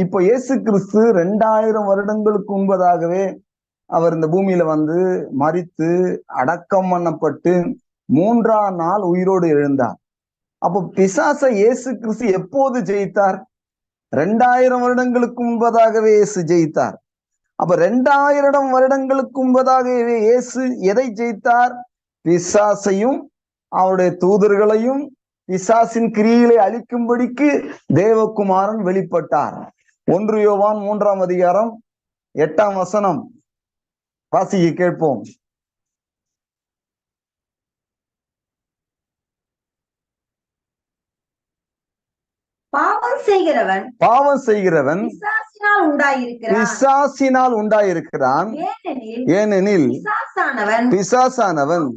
இப்போ இயேசு கிறிஸ்து 2000 வருடங்களுக்கு முன்பதாகவே அவர் இந்த பூமியில வந்து மரித்து அடக்கம் பண்ணப்பட்டு 3ஆம் நாள் உயிரோடு எழுந்தார். அப்போ பிசாசை இயேசு கிறிஸ்து எப்போது ஜெயித்தார்? 2000 வருடங்களுக்கு முன்பதாகவே இயேசு ஜெயித்தார். அப்ப 2000 வருடங்களுக்கு முன்பதாகவே இயேசு எதை ஜெயித்தார்? பிசாசையும் அவருடைய தூதர்களையும் பிசாசின் கிரியை அழிக்கும்படிக்கு தேவகுமாரன் வெளிப்பட்டார். 1 யோவான் 3ஆம் அதிகாரம் 8ஆம் வசனம் வாசிக்க கேட்போம். பாவம் செய்கிறவன் பிசாசினால் உண்டாயிருக்கிறான். ஏனெனில் பிசாசானவன்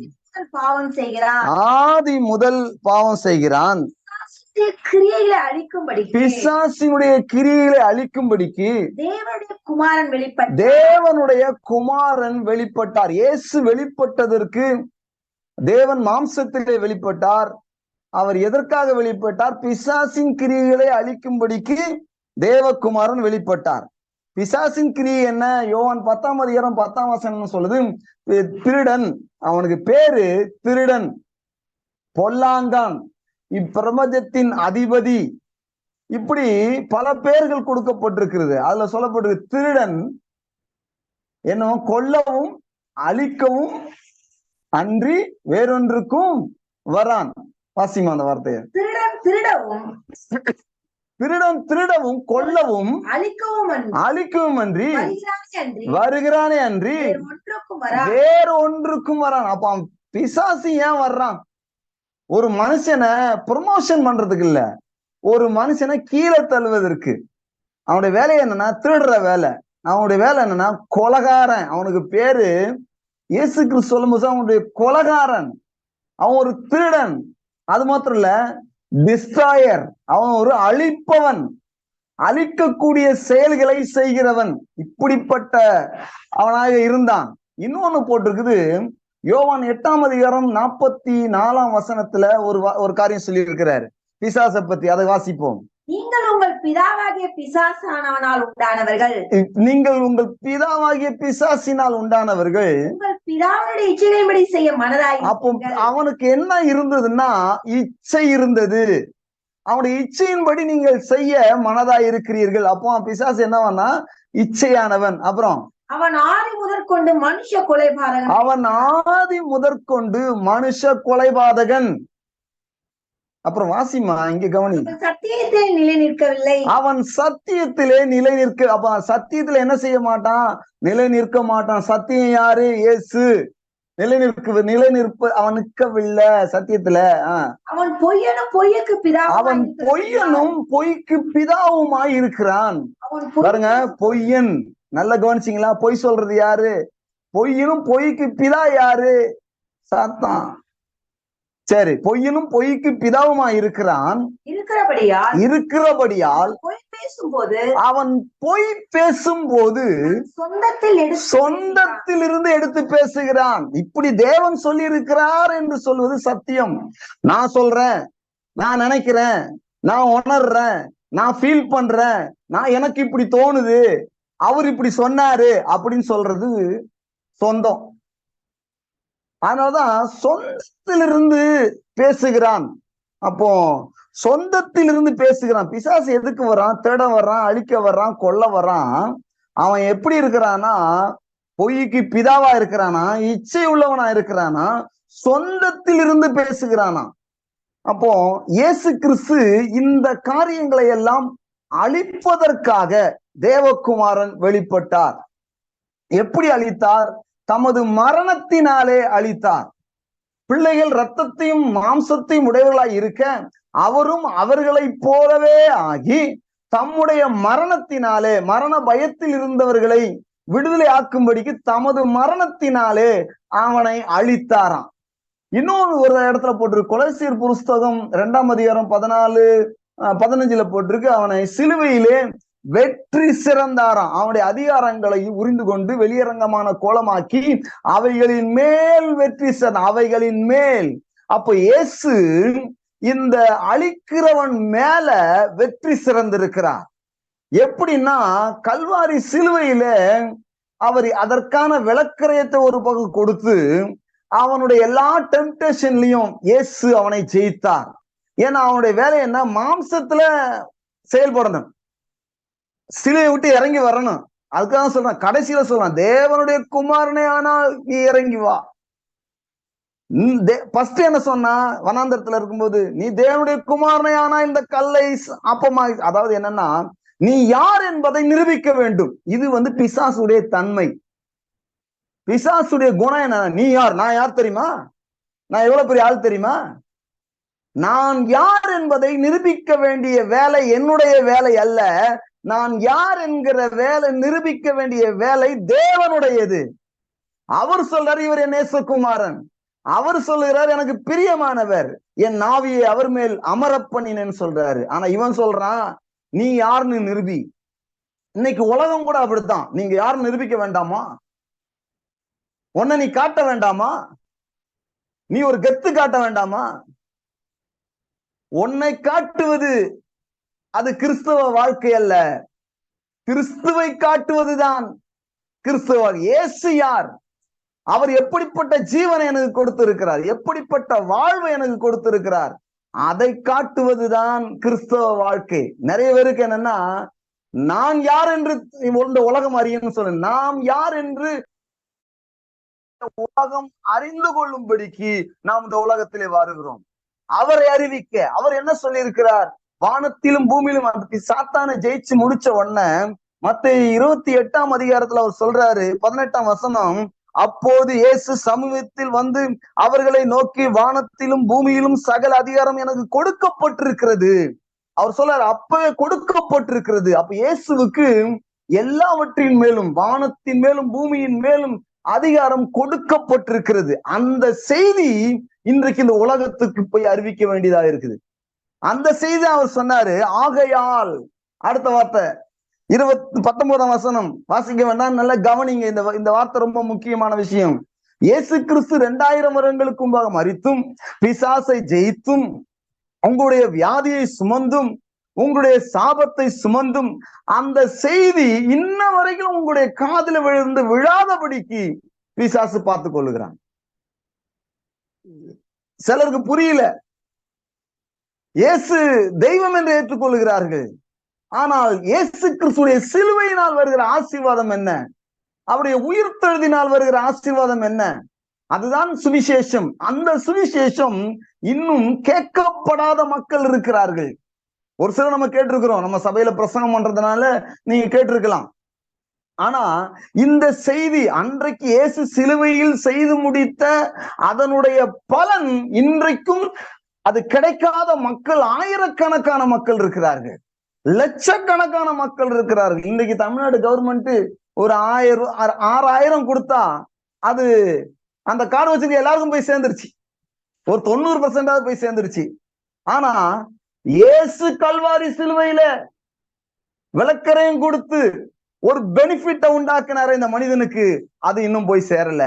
ஆதி முதல் பாவம் செய்கிறான். பிசாசினுடைய கிரியைகளை அழிக்கும்படிக்கு தேவனுடைய குமாரன் வெளிப்பட்டார். இயேசு வெளிப்பட்டதற்கு தேவன் மாம்சத்திலே வெளிப்பட்டார். அவர் எதற்காக வெளிப்பட்டார்? பிசாசின் கிரியைகளை அழிக்கும்படிக்கு தேவகுமாரன் வெளிப்பட்டார். பிசாசின் கிரியை என்ன? யோவான் 10ஆம் அதிகாரம் 10ஆம் வசனம் சொல்லுது, திருடன், அவனுக்கு பேரு திருடன், பொல்லாங்கான், இப்பிரபஞ்சத்தின் அதிபதி, இப்படி பல பெயர்கள் கொடுக்கப்பட்டிருக்கிறது. அதுல சொல்லப்பட்டிருக்கு திருடன் என்ன, கொல்லவும் அழிக்கவும் அன்றி வேறொன்றுக்கும் வரான். வாசிமா அந்த வார்த்தையை. திருடன் திருடவும் கொல்லவும் அழிக்கவும் அன்றி வருகிறானே அன்றி வேறு ஒன்றுக்கும் வரான். அப்ப பிசாசு ஏன் வர்றான்? ஒரு மனுஷனை ப்ரொமோஷன் பண்றதுக்கு இல்ல, ஒரு மனுஷனை கீழே தள்ளுவதற்கு. அவனுடைய வேலை என்னன்னா திருடுற வேலை. அவனுடைய வேலை என்னன்னா கொலகாரன். அவனுக்கு பேரு இயேசு கிறிஸ்து சொல்லும்போது அவனுடைய கொலகாரன், அவன் ஒரு திருடன். அது மாத்திரம் இல்ல, டிஸ்ட்ராயர், அவன் ஒரு அழிப்பவன், அழிக்கக்கூடிய செயல்களை செய்கிறவன். இப்படிப்பட்ட அவனாக இருந்தான். இன்னொன்னு போட்டிருக்குது, யோவான் 8ஆம் அதிகாரம் 44ஆம் வசனத்துல ஒரு காரியம் சொல்லி இருக்கிறாரு பிசாசை பத்தி. அதை வாசிப்போம். நீங்கள் உங்கள் பிதாவாகிய பிசாசானவனால் உண்டானவர்கள். நீங்கள் உங்கள் பிதாவாகிய பிசாசினால் உண்டானவர்கள். உங்கள் பிதாவுடைய இச்சையின்படி செய்ய மனதாய். அப்போ அவனுக்கு என்ன இருந்ததுன்னா இச்சை இருந்தது. அவனுடைய இச்சையின்படி நீங்கள் செய்ய மனதாய் இருக்கிறீர்கள். அப்போ பிசாசு என்னவனா இச்சையானவன். அப்புறம் அவன் ஆதி முதற்கொண்டு மனுஷ கொலைபாதகன். அவன் ஆதி முதற்கொண்டு மனுஷ கொலைபாதகன். அப்புறம் வாசிமா இங்க கவனி. சத்தியத்திலே நிலை நிற்கவில்லை. அவன் சத்தியத்திலே நிலை நிற்க. அப்ப சத்தியத்துல என்ன செய்ய மாட்டான்? நிலை நிற்க மாட்டான். சத்தியம் யாரு? இயேசு. நிலை நிற்ப அவன் நிற்கவில்லை சத்தியத்துல. அவன் பொய்யனும் பொய்யுக்கு பிதா. அவன் பொய்யனும் பொய்க்கு பிதாவுமாய் இருக்கிறான். பாருங்க, பொய்யன், நல்லா கவனிச்சிங்களா? பொய் சொல்றது யாரு? பொய்யனும் பொய்க்கு பிதா யாரு? சாத்தான். சரி, பொய்யனும் பொய்க்கு பிதாவுமா இருக்கிறான். இருக்கிறபடியால் அவன் பொய் பேசும்போது சொந்தத்தில் இருந்து எடுத்து பேசுகிறான். இப்படி தேவன் சொல்லி இருக்கிறார் என்று சொல்வது சத்தியம். நான் சொல்றேன், நான் நினைக்கிறேன், நான் உணர்றேன், நான் ஃபீல் பண்றேன், நான் எனக்கு இப்படி தோணுது, அவர் இப்படி சொன்னாரு அப்படின்னு சொல்றது சொந்தம். அதனாலதான் சொந்தத்திலிருந்து பேசுகிறான். அப்போ சொந்தத்திலிருந்து பேசுகிறான். பிசாசு எதுக்கு வரான்? தேட வர்றான், அழிக்க வர்றான், கொல்ல வர்றான். அவன் எப்படி இருக்கிறானா? பொய்க்கு பிதாவா இருக்கிறானா? இச்சை உள்ளவனா இருக்கிறானா? சொந்தத்திலிருந்து பேசுகிறானா? அப்போ இயேசு கிறிஸ்து இந்த காரியங்களை எல்லாம் அழிப்பதற்காக தேவகுமாரன் வெளிப்பட்டார். எப்படி அழித்தார்? தமது மரணத்தினாலே அழித்தார். பிள்ளைகள் இரத்தத்தையும் மாம்சத்தையும் உடையவர்களாய் இருக்க அவரும் அவர்களைப் போலவே ஆகி தம்முடைய மரணத்தினாலே, மரண பயத்தில் இருந்தவர்களை விடுதலை ஆக்கும்படிக்கு தமது மரணத்தினாலே அவனை அழித்தாராம். இன்னொரு ஒரு இடத்துல போட்டிருக்கு, கொலோசியர் புஸ்தகம் 2ஆம் அதிகாரம் 14-15 போட்டிருக்கு, அவனை சிலுவையிலே வெற்றி சிறந்தாராம். அவனுடைய அதிகாரங்களை உரிந்து கொண்டு வெளியரங்கமான கோலமாக்கி அவைகளின் மேல் வெற்றி சிறந்த, அவைகளின் மேல். அப்ப இயேசு இந்த அழிக்கிறவன் மேல வெற்றி சிறந்திருக்கிறார். எப்படின்னா கல்வாரி சிலுவையில அவர் அதற்கான விளக்கரையத்தை ஒரு பக்கம் கொடுத்து அவனுடைய எல்லா டெம்டேஷன்லயும் இயேசு அவனை ஜெயித்தார். ஏன்னா அவனுடைய வேலை என்ன? மாம்சத்துல செயல்படணும், சிலுவையை விட்டு இறங்கி வரணும். அதுக்காக சொல்றான், கடைசியில சொல்றான், தேவனுடைய குமாரனே ஆனால் நீ இறங்கி வா. ஃபர்ஸ்ட் என்ன சொன்னா, வனாந்தரத்துல இருக்கும்போது, நீ தேவனுடைய குமாரனே ஆனா இந்த கல்லை அப்பமா, அதாவது என்னன்னா நீ யார் என்பதை நிரூபிக்க வேண்டும். இது பிசாசுடைய தன்மை, பிசாசுடைய குணம் என்ன? நீ யார்? நான் யார் தெரியுமா? நான் எவ்வளவு பெரிய ஆள் தெரியுமா? நான் யார் என்பதை நிரூபிக்க வேண்டிய வேலை என்னுடைய வேலை அல்ல. நான் யார் என்கிற வேலை நிரூபிக்க வேண்டிய வேலை தேவனுடையது. அவர் சொல்றாரு, இவர் என் நேசகுமாரன். அவர் சொல்லுகிறார், எனக்கு பிரியமானவர், என் நாவியை அவர் மேல் அமரப்பண்ணினேன்னு சொல்றாரு. ஆனா இவன் சொல்றான், நீ யாருன்னு நிரூபி. இன்னைக்கு உலகம் கூட அப்படித்தான். நீங்க யாருன்னு நிரூபிக்க வேண்டாமா? உன்னை நீ காட்ட வேண்டாமா? நீ ஒரு கெத்து காட்ட வேண்டாமா? உன்னை காட்டுவது அது கிறிஸ்தவ வாழ்க்கை அல்ல. கிறிஸ்துவை காட்டுவதுதான் கிறிஸ்தவ. இயேசு யார்? அவர் எப்படிப்பட்ட ஜீவனை எனக்கு கொடுத்திருக்கிறார், எப்படிப்பட்ட வாழ்வை எனக்கு கொடுத்திருக்கிறார், அதை காட்டுவதுதான் கிறிஸ்தவ வாழ்க்கை. நிறைய பேருக்கு என்னன்னா, நான் யார் என்று இந்த உலகம் அறியணும்னு சொல்லு. நாம் யார் என்று உலகம் அறிந்து கொள்ளும்படிக்கு நாம் இந்த உலகத்திலே வருகிறோம். அவரை அறிவிக்க. அவர் என்ன சொல்லி இருக்கிறார்? வானத்திலும் பூமியிலும் அந்த சாத்தானை ஜெயிச்சு முடிச்ச உடனே மத்தேயு 28ஆம் அதிகாரத்துல அவர் சொல்றாரு, 18ஆம் வசனம், அப்போது இயேசு சமூகத்தில் வந்து அவர்களை நோக்கி, வானத்திலும் பூமியிலும் சகல அதிகாரம் எனக்கு கொடுக்கப்பட்டிருக்கிறது. அவர் சொல்றாரு, அப்பவே கொடுக்கப்பட்டிருக்கிறது. அப்ப இயேசுவுக்கு எல்லாவற்றின் மேலும், வானத்தின் மேலும் பூமியின் மேலும் அதிகாரம் கொடுக்கப்பட்டிருக்கிறது. அந்த செய்தி இன்றைக்கு இந்த உலகத்துக்கு போய் அறிவிக்க வேண்டியதா இருக்குது. அந்த செய்தி அவர் சொன்னாரு. ஆகையால், அடுத்த வார்த்தை 19ஆம் வசனம் வாசிக்க வேண்டாம், நல்லா கவனிங்க. இந்த வார்த்தை ரொம்ப முக்கியமான விஷயம். இயேசு கிறிஸ்து 2000 வருடங்களுக்கு முன்பாக மரித்தும் பிசாசை ஜெயித்தும் உங்களுடைய வியாதியை சுமந்தும் உங்களுடைய சாபத்தை சுமந்தும் அந்த செய்தி இன்ன வரைக்கும் உங்களுடைய காதுல விழுந்து விழாதபடிக்கு பிசாசு பார்த்து கொள்ளுகிறான். சிலருக்கு புரியல. இயேசு தெய்வம் என்று ஏற்றுக்கொள்கிறார்கள். ஆனால் இயேசு கிறிஸ்துடைய சிலுவையினால் வருகிற ஆசீர்வாதம் என்ன? அவருடைய உயிர்த்தெழுதினால் வருகிற ஆசீர்வாதம் என்ன? அதுதான் சுவிசேஷம். அந்த சுவிசேஷம் இன்னும் கேட்கப்படாத மக்கள் இருக்கிறார்கள். ஒரு சிலர் நம்ம கேட்டிருக்கிறோம், நம்ம சபையில பிரசங்கம் பண்றதுனால நீங்க கேட்டிருக்கலாம். ஆனா இந்த செய்தி, அன்றைக்கு இயேசு சிலுவையில் செய்து முடித்த அதனுடைய பலன் இன்றைக்கும் அது கிடைக்காத மக்கள் ஆயிரக்கணக்கான மக்கள் இருக்கிறார்கள், லட்சக்கணக்கான மக்கள் இருக்கிறார்கள். இன்றைக்கு தமிழ்நாடு கவர்மெண்ட் ஒரு 6000 கொடுத்தா அது அந்த கார்டு வசதி எல்லாருக்கும் போய் சேர்ந்துருச்சு, ஒரு 90% போய் சேர்ந்துருச்சு. ஆனா இயேசு கல்வாரி சிலுவையில விளக்கரையும் கொடுத்து ஒரு பெனிஃபிட்டை உண்டாக்குனாரு இந்த மனிதனுக்கு, அது இன்னும் போய் சேரல.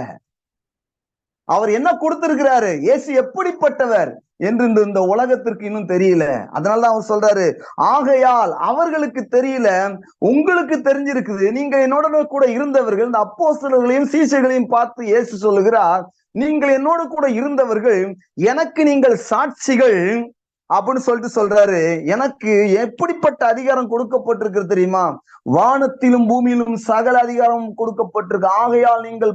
அவர் என்ன கொடுத்திருக்கிறாரு, இயேசு எப்படிப்பட்டவர் என்று இந்த உலகத்திற்கு இன்னும் தெரியல. அதனாலதான் அவர் சொல்றாரு, ஆகையால் அவர்களுக்கு தெரியல, உங்களுக்கு தெரிஞ்சிருக்குது. நீங்க என்னோட கூட இருந்தவர்கள், இந்த அப்போஸ்தலர்களையும் சீஷர்களையும் பார்த்து இயேசு சொல்லுகிறார், நீங்கள் என்னோட கூட இருந்தவர்கள், எனக்கு நீங்கள் சாட்சிகள் அப்படின்னு சொல்லிட்டு சொல்றாரு. எனக்கு எப்படிப்பட்ட அதிகாரம் கொடுக்கப்பட்டிருக்கு தெரியுமா? வானத்திலும் பூமியிலும் சகல அதிகாரம் கொடுக்கப்பட்டிருக்கு. ஆகையால் நீங்கள்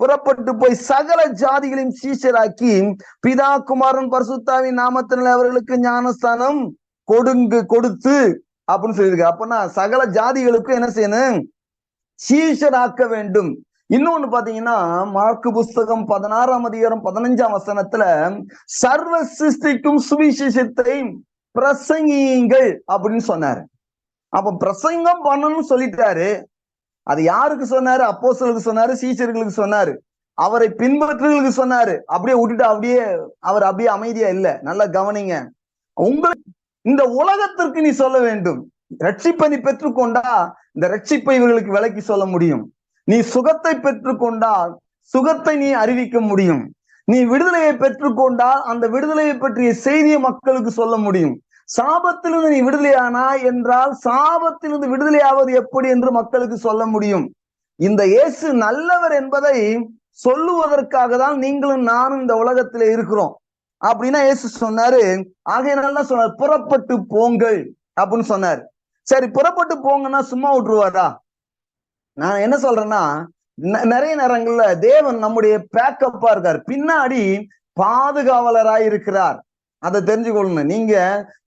புறப்பட்டு போய் சகல ஜாதிகளையும் சீஷராக்கி பிதா குமாரன் பரிசுத்தாவின் நாமத்தினாலே அவர்களுக்கு ஞானஸ்தானம் கொடுத்து அப்படின்னு சொல்லியிருக்கு. அப்படின்னா சகல ஜாதிகளுக்கும் என்ன செய்யணும்? சீஷராக்க வேண்டும். இன்னொன்னு பாத்தீங்கன்னா, மார்க்கு புஸ்தகம் 16ஆம் அதிகாரம் 15ஆம் வசனத்துல சர்வ சிருஷ்டிக்கும் சுவிசேஷத்தை பிரசங்கியுங்கள் அப்படின்னு சொன்னாரு. அப்ப பிரசங்கம் பண்ணணும்னு சொல்லிட்டாரு. அது யாருக்கு சொன்னாரு? அப்போஸ்தலருக்கு சொன்னாரு, சீஷர்களுக்கு சொன்னாரு, அவரை பின்பற்றுகளுக்கு சொன்னாரு. அப்படியே விட்டுட்டு அவர் அப்படியே அமைதியா இல்ல. நல்லா கவனிங்க. உங்களுக்கு இந்த உலகத்திற்கு நீ சொல்ல வேண்டும். ரட்சிப்பை நீ பெற்றுக்கொண்டா இந்த ரட்சிப்பை இவர்களுக்கு விளக்கி சொல்ல முடியும். நீ சுகத்தை பெற்றுக்கொண்டால் சுகத்தை நீ அறிவிக்க முடியும். நீ விடுதலையை பெற்றுக்கொண்டால் அந்த விடுதலையை பற்றிய செய்தியை மக்களுக்கு சொல்ல முடியும். சாபத்திலிருந்து நீ விடுதலையானா என்றால் சாபத்திலிருந்து விடுதலையாவது எப்படி என்று மக்களுக்கு சொல்ல முடியும். இந்த இயேசு நல்லவர் என்பதை சொல்லுவதற்காக தான் நீங்களும் நானும் இந்த உலகத்திலே இருக்கிறோம். அப்படின்னா இயேசு சொன்னாரு, ஆகையினால சொன்னார், புறப்பட்டு போங்கள் அப்படின்னு சொன்னார். சரி, புறப்பட்டு போங்கன்னா சும்மா விட்டுருவாரா? நான் என்ன சொல்றேன்னா, நிறைய நேரங்கள்ல தேவன் நம்முடைய பேக்கப்பா இருக்கார், பின்னாடி பாதுகாவலராய் இருக்கிறார். அதை தெரிஞ்சுக்கொள்ளணும். நீங்க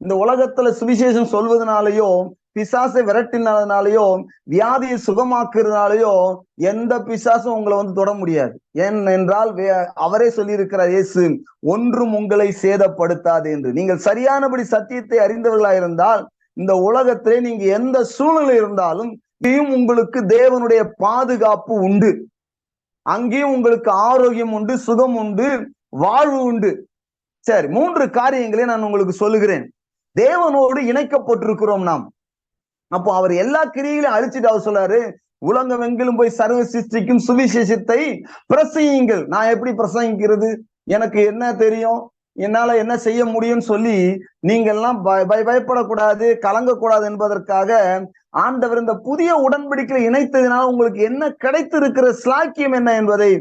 இந்த உலகத்துல சுவிசேஷம் சொல்வதனாலயோ, பிசாசை விரட்டினாலயோ, வியாதியை சுகமாக்குறதுனாலயோ எந்த பிசாசும் உங்களை தொட முடியாது. ஏனென்றால் அவரே சொல்லியிருக்கிறார், இயேசு, ஒன்றும் உங்களை சேதப்படுத்தாது என்று. நீங்கள் சரியானபடி சத்தியத்தை அறிந்தவர்களாயிருந்தால் இந்த உலகத்திலே நீங்க எந்த சூழ்நிலை இருந்தாலும் உங்களுக்கு தேவனுடைய பாதுகாப்பு உண்டு. அங்கேயும் உங்களுக்கு ஆரோக்கியம் உண்டு, சுகம் உண்டு, வாழ்வு உண்டு. சரி, 3 காரியங்களை நான் உங்களுக்கு சொல்லுகிறேன். தேவனோடு இணைக்கப்பட்டிருக்கிறோம் நாம். அப்போ அவர் எல்லா கிரியைகளையும் அழிச்சிட்டு அவர் சொல்றாரு, உலகம் எங்கிலும் போய் சர்வ சிருஷ்டிக்கும் சுவிசேஷத்தை பிரசங்கியுங்கள். நான் எப்படி பிரசங்கிக்கிறது? எனக்கு என்ன தெரியும், என்னால என்ன செய்ய முடியும்னு சொல்லி நீங்க எல்லாம் பயப்படக்கூடாது, கலங்கக்கூடாது என்பதற்காக ஆண்டவர் இந்த புதிய உடன்படிக்கையை இணைத்ததினால் உங்களுக்கு என்ன கிடைத்திருக்கிற ஸ்லாக்கியம் என்ன என்பதை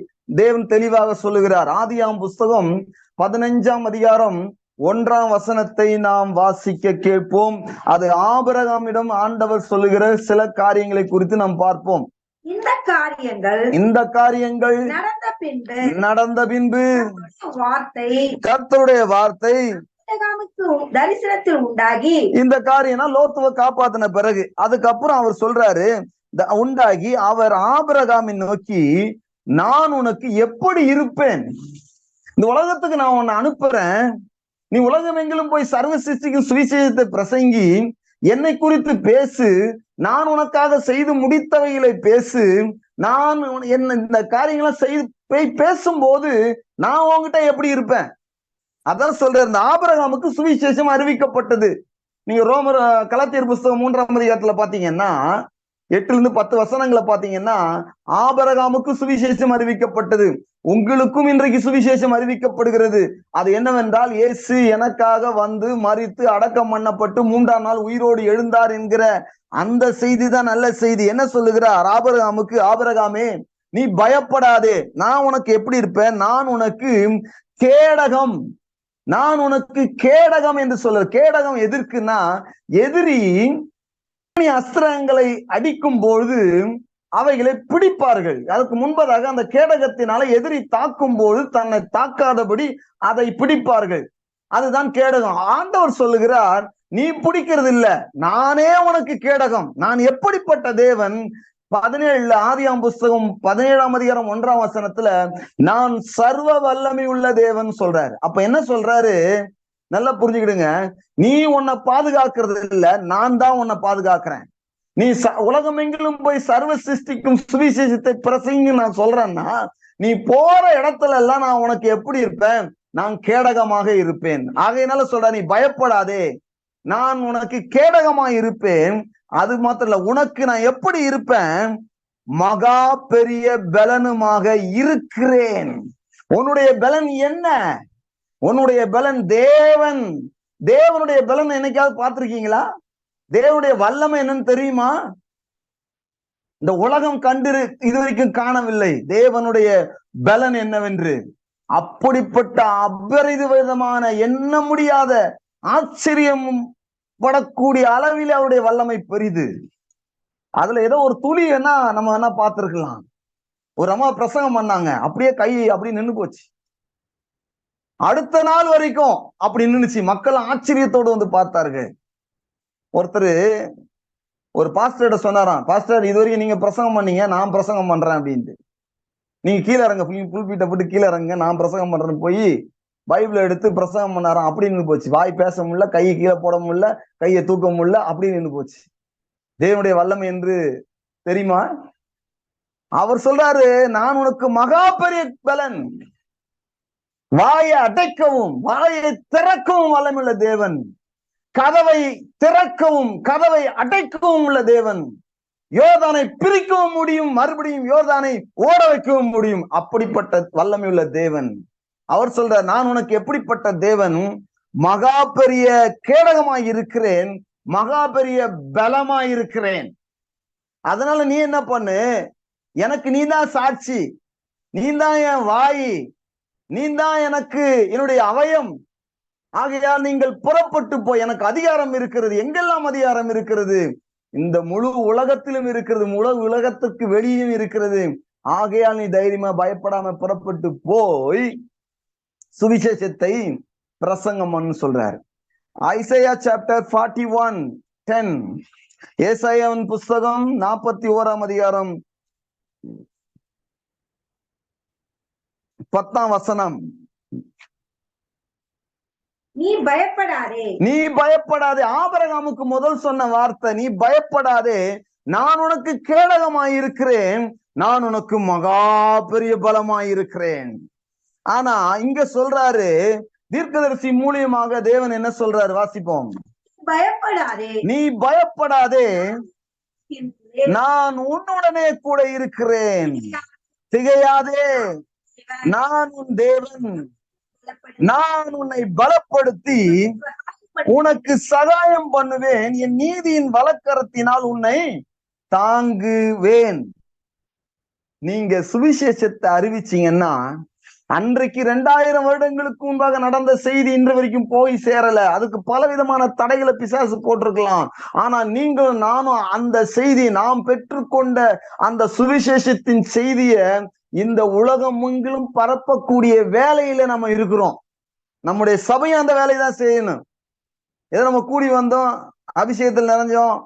தேவன் தெளிவாக சொல்லுகிறார். ஆதியாம் புஸ்தகம் 15ஆம் அதிகாரம் 1ஆம் வசனத்தை நாம் வாசிக்க கேட்போம். அது ஆபிரகாமிடம் ஆண்டவர் சொல்லுகிற சில காரியங்களை குறித்து நாம் பார்ப்போம். இந்த காரியங்கள் நடந்த பின்பு கர்த்தருடைய வார்த்தை தரிசனத்தில் உண்டாகி, இந்த காரியம்னா லோத்துவை காப்பாத்தின பிறகு, அதுக்கப்புறம் அவர் சொல்றாரு, உண்டாகி அவர் ஆபிரகாமை நோக்கி, நான் உனக்கு எப்படி இருப்பேன்? இந்த உலகத்துக்கு நான் உன்னை அனுப்புறேன், நீ உலகம் எங்கிலும் போய் சர்வ சிருஷ்டிக்கும் சுவிசேஷத்தை பிரசங்கி, என்னை குறித்து பேசு, நான் உனக்காக செய்து முடித்தவைகளை பேசு, நான் என்ன இந்த காரியங்களை செய்து பேசும்போது நான் உன்கிட்ட எப்படி இருப்பேன்? அதான் சொல்றேன். இந்த ஆபிரகாமுக்கு சுவிசேஷம் அறிவிக்கப்பட்டது. நீங்க ரோமர் கலாத்தியர் புஸ்தகம் 3ஆம் அதிகாரத்துல பாத்தீங்கன்னா 8-10 வசனங்களை பாத்தீங்கன்னா, ஆபிரகாமுக்கு சுவிசேஷம் அறிவிக்கப்பட்டது, உங்களுக்கும் இன்றைக்கு சுவிசேஷம் அறிவிக்கப்படுகிறது. அது என்னவென்றால், இயேசு எனக்காக வந்து மரித்து அடக்கம் பண்ணப்பட்டு 3ஆம் நாள் உயிரோடு எழுந்தார் என்கிற அந்த செய்தி தான் நல்ல செய்தி. என்ன சொல்லுகிறார் ஆபிரகாமுக்கு? ஆபிரகாமே, நீ பயப்படாதே, நான் உனக்கு எப்படி இருப்பேன்? நான் உனக்கு கேடகம், நான் உனக்கு கேடகம் என்று சொல்ற. கேடகம் எதற்குன்னா, எதிரி அஸ்திரங்களை அடிக்கும் பொழுது அவைகளை பிடிப்பார்கள். அதுக்கு முன்பதாக அந்த கேடகத்தினால எதிரி தாக்கும் போது தன்னை தாக்காதபடி அதை பிடிப்பார்கள். அதுதான் கேடகம். ஆண்டவர் சொல்லுகிறார், நீ பிடிக்கிறது இல்ல, நானே உனக்கு கேடகம். நான் எப்படிப்பட்ட தேவன்? 17 ஆதியாம் புஸ்தகம் 17ஆம் அதிகாரம் 1ஆம் வசனத்துல நான் சர்வ வல்லமை உள்ள தேவன் சொல்றாரு. அப்ப என்ன சொல்றாரு? நல்லா புரிஞ்சுக்கிடுங்க. நீ உன்னை பாதுகாக்கிறது இல்ல, நான் தான் உன்னை பாதுகாக்கிறேன். நீ உலகம் எங்கிலும் போய் சர்வ சிருஷ்டிக்கும் சுவிசேஷத்தை பிரசங்கி நான் சொல்றேன்னா, நீ போற இடத்துல எல்லாம் நான் உனக்கு எப்படி இருப்பேன்? நான் கேடகமாக இருப்பேன். ஆகையினால சொல்ற, நீ பயப்படாதே, நான் உனக்கு கேடகமா இருப்பேன். அது மாத்திரம் இல்ல, உனக்கு நான் எப்படி இருப்பேன்? மகா பெரிய பலனுமாக இருக்கிறேன். உன்னுடைய பலன் என்ன? உன்னுடைய பலன் தேவன். தேவனுடைய பலன் என்னைக்காவது பார்த்திருக்கீங்களா? தேவனுடைய வல்லமை என்னன்னு தெரியுமா? இந்த உலகம் கண்டு இதுவரைக்கும் காணவில்லை தேவனுடைய பலன் என்னவென்று. அப்படிப்பட்ட அபரிதமான, எண்ண முடியாத, ஆச்சரியம் படக்கூடிய அளவில் அவருடைய வல்லமை பெரிது. அதுல ஏதோ ஒரு துளி வேணா நம்ம வேணா பார்த்திருக்கலாம். ஒரு அம்மா பிரசங்கம் பண்ணாங்க, அப்படியே கை அப்படி நின்று போச்சு. அடுத்த நாள் வரைக்கும் அப்படி நின்னுச்சு. மக்கள் ஆச்சரியத்தோடு வந்து பார்த்தார்கள். ஒருத்தர் ஒரு பாஸ்டர்கிட்ட சொன்னாராம், பாஸ்டர், இது வரைக்கும் நீங்க பிரசங்கம் பண்ணீங்க, நான் பிரசங்கம் பண்றேன் அப்படின்ட்டு. நீங்க கீழே இறங்க, புல்பீட்டை போட்டு கீழே இறங்க, நான் பிரசங்கம் பண்றேன்னு போய் பைபிளை எடுத்து பிரசங்கம் பண்ணாராம். அப்படி நின்று போச்சு. வாய் பேச முடியல, கையை கீழே போட முடியல, கையை தூக்க முடியல, அப்படி நின்று போச்சு. தேவனுடைய வல்லமை என்று தெரியுமா? அவர் சொல்றாரு, நான் உனக்கு மகா பெரிய பலன், வாயை அடைக்கவும் வாயை திறக்கவும் வல்லமுள்ள தேவன், கதவை திறக்கவும் கதவை அடைக்கவும் உள்ள தேவன், யோர்தானை பிரிக்கவும் முடியும், மறுபடியும் யோர்தானை ஓட வைக்கவும் முடியும். அப்படிப்பட்ட வல்லமை உள்ள தேவன். அவர் சொல்றார், நான் உனக்கு எப்படிப்பட்ட தேவன்? மகா பெரிய கேடகமாய் இருக்கிறேன், மகா பெரிய பலமாய் இருக்கிறேன். அதனால நீ என்ன பண்ணு, எனக்கு நீதான் சாட்சி, நீதான் என் வாய், நீதான் எனக்கு என்னுடைய அவயம். ஆகையால் நீங்கள் புறப்பட்டு போய், எனக்கு அதிகாரம் இருக்கிறது. எங்கெல்லாம் அதிகாரம் இருக்கிறது? இந்த முழு உலகத்திலும் இருக்கிறது, முழு உலகத்துக்கு வெளியும் இருக்கிறது. ஆகையால் நீ தைரியமா பயப்படாம புறப்பட்டு போய் சுவிசேஷத்தை பிரசங்கம் பண்ணு சொல்றாரு. Isaiah chapter 41:10. ஏசாயாவின் புஸ்தகம் 41ஆம் அதிகாரம் 10ஆம் வசனம். நீ பயப்படாதே, நீ பயப்படாதே. ஆபிரகாமுக்கு முதல் சொன்ன வார்த்தை, நீ பயப்படாதே, நான் உனக்கு கேடகமாயிருக்கிறேன், நான் உனக்கு மகா பெரிய பலமாயிருக்கிறேன். ஆனா இங்க சொல்றாரு, தீர்க்கதரிசி மூலியமாக தேவன் என்ன சொல்றாரு? வாசிப்போம். பயப்படாதே, நீ பயப்படாதே, நான் உன்னுடனே கூட இருக்கிறேன், திகையாதே, நான் உன் தேவன், நான் உன்னை பலப்படுத்தி உனக்கு சகாயம் பண்ணுவேன், என் நீதியின் வலக்கரத்தினால் உன்னை தாங்குவேன். நீங்க சுவிசேஷத்தை அறிவிச்சீங்கன்னா, அன்றைக்கு 2000 வருடங்களுக்கு முன்பாக நடந்த செய்தி இன்று வரைக்கும் போய் சேரல. அதுக்கு பலவிதமான தடைகளை பிசாசு போட்டிருக்கலாம். ஆனா நீங்களும் நானும் அந்த செய்தி, நாம் பெற்றுக்கொண்ட அந்த சுவிசேஷத்தின் செய்திய இந்த உலகம் எங்கிலும் பரப்பக்கூடிய வேலையில நம்ம இருக்கிறோம். நம்முடைய சபையும் அந்த வேலையை தான் செய்யணும். ஏதோ நம்ம கூடி வந்தோம், அபிஷேகத்தில் நிறைஞ்சோம்,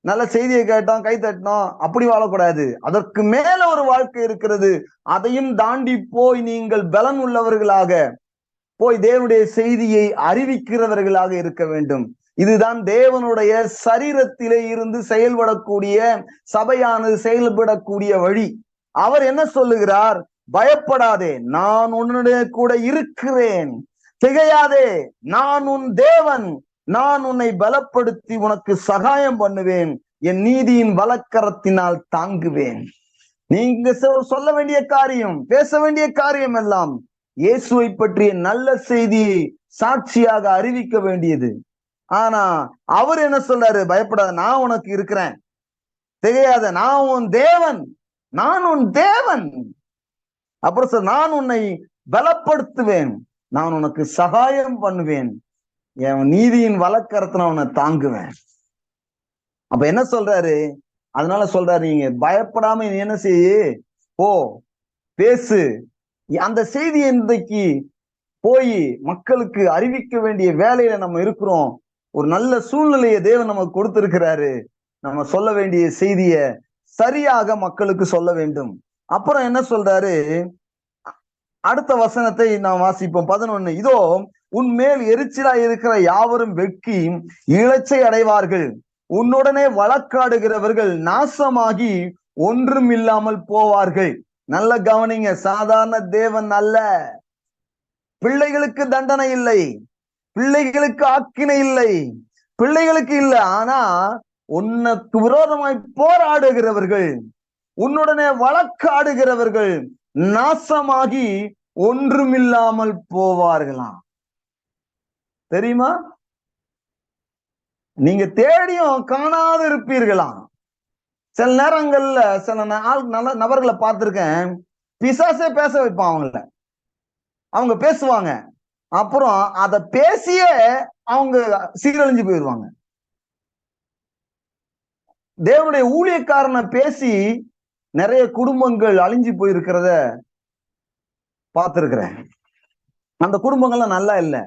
நல்ல செய்தியை கேட்டோம், கை தட்டினோம், அப்படி வாழக்கூடாது. அதற்கு மேல ஒரு வாழ்க்கை இருக்கிறது. அதையும் தாண்டி போய் நீங்கள் பலன் உள்ளவர்களாக போய் தேவனுடைய செய்தியை அறிவிக்கிறவர்களாக இருக்க வேண்டும். இதுதான் தேவனுடைய சரீரத்திலே இருந்து செயல்படக்கூடிய, சபையானது செயல்படக்கூடிய வழி. அவர் என்ன சொல்லுகிறார்? பயப்படாதே, நான் உன்னுடைய கூட இருக்கிறேன், திகையாதே, நான் உன் தேவன், நான் உன்னை பலப்படுத்தி உனக்கு சகாயம் பண்ணுவேன், என் நீதியின் வலக்கரத்தினால் தாங்குவேன். நீங்க சொல்ல வேண்டிய காரியம், பேச வேண்டிய காரியம் எல்லாம் இயேசுவை பற்றிய நல்ல செய்தியை சாட்சியாக அறிவிக்க வேண்டியது. ஆனா அவர் என்ன சொல்றாரு? பயப்படாத, நான் உனக்கு இருக்கிறேன், திகையாத, நான் உன் தேவன், நான் உன் தேவன். அப்புறம் சார், நான் உன்னை பலப்படுத்துவேன், நான் உனக்கு சகாயம் பண்ணுவேன், என் நீதியின் வலக்கரத்தை நான் உன்னை தாங்குவேன். அப்ப என்ன சொல்றாரு? அதனால சொல்றாரு, நீங்க பயப்படாம நீ என்ன செய்ய, போ, பேசு. அந்த செய்தி இன்றைக்கு போய் மக்களுக்கு அறிவிக்க வேண்டிய வேலையில நம்ம இருக்கிறோம். ஒரு நல்ல சூழ்நிலையை தேவன் நமக்கு கொடுத்திருக்கிறாரு. நம்ம சொல்ல வேண்டிய செய்திய சரியாக மக்களுக்கு சொல்ல வேண்டும். அப்புறம் என்ன சொல்றாரு? அடுத்த வசனத்தை நாம் வாசிப்போம். 11. இதோ உன் மேல் எரிச்சலா இருக்கிற யாவரும் வெட்கி இளைச்சை அடைவார்கள், உன்னுடனே வழக்காடுகிறவர்கள் நாசமாகி ஒன்றும் இல்லாமல் போவார்கள். நல்ல கவனிங்க, சாதாரண தேவன் அல்ல. பிள்ளைகளுக்கு தண்டனை இல்லை, பிள்ளைகளுக்கு ஆக்கினை இல்லை, பிள்ளைகளுக்கு இல்லை. ஆனா உனக்கு விரோதமாய் போராடுகிறவர்கள், உன்னுடனே வழக்காடுகிறவர்கள் நாசமாகி ஒன்றுமில்லாமல் போவார்களாம். தெரியுமா? நீங்க தேடியும் காணாது இருப்பீர்களாம். சில நேரங்கள்ல சில நல்ல நபர்களை பார்த்திருக்கேன், பிசாசே பேச வைப்பான் அவங்கள. அவங்க பேசுவாங்க, அப்புறம் அதை பேசியே அவங்க சீரழிஞ்சு போயிடுவாங்க. தேவனுடைய ஊழியக்காரனை பேசி நிறைய குடும்பங்கள் அழிஞ்சு போயிருக்கிறத பார்த்திருக்கிறேன். அந்த குடும்பங்கள்லாம் நல்லா இல்லை.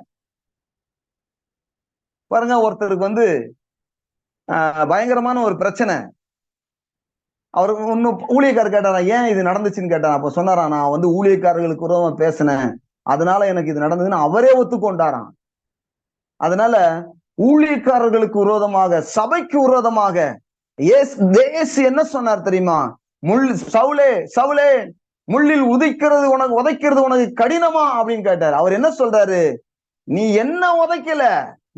பாருங்க, ஒருத்தருக்கு பயங்கரமான ஒரு பிரச்சனை. அவருக்கு இன்னும் ஊழியக்காரர் கேட்டாரா, ஏன் இது நடந்துச்சுன்னு கேட்டாரா. அப்ப சொன்னாரா, நான் ஊழியக்காரர்களுக்கு விரோதமா பேசினேன், அதனால எனக்கு இது நடந்ததுன்னு அவரே ஒத்துக்கொண்டாராம். அதனால ஊழியக்காரர்களுக்கு விரோதமாக, சபைக்கு விரோதமாக இயேசு என்ன சொன்னார் தெரியுமா? சவுலே சவுலே, முள்ளில் உதைக்கிறது உனக்கு கடினமா அப்படின்னு கேட்டாரு. அவர் என்ன சொல்றாரு? நீ என்ன உதைக்கல,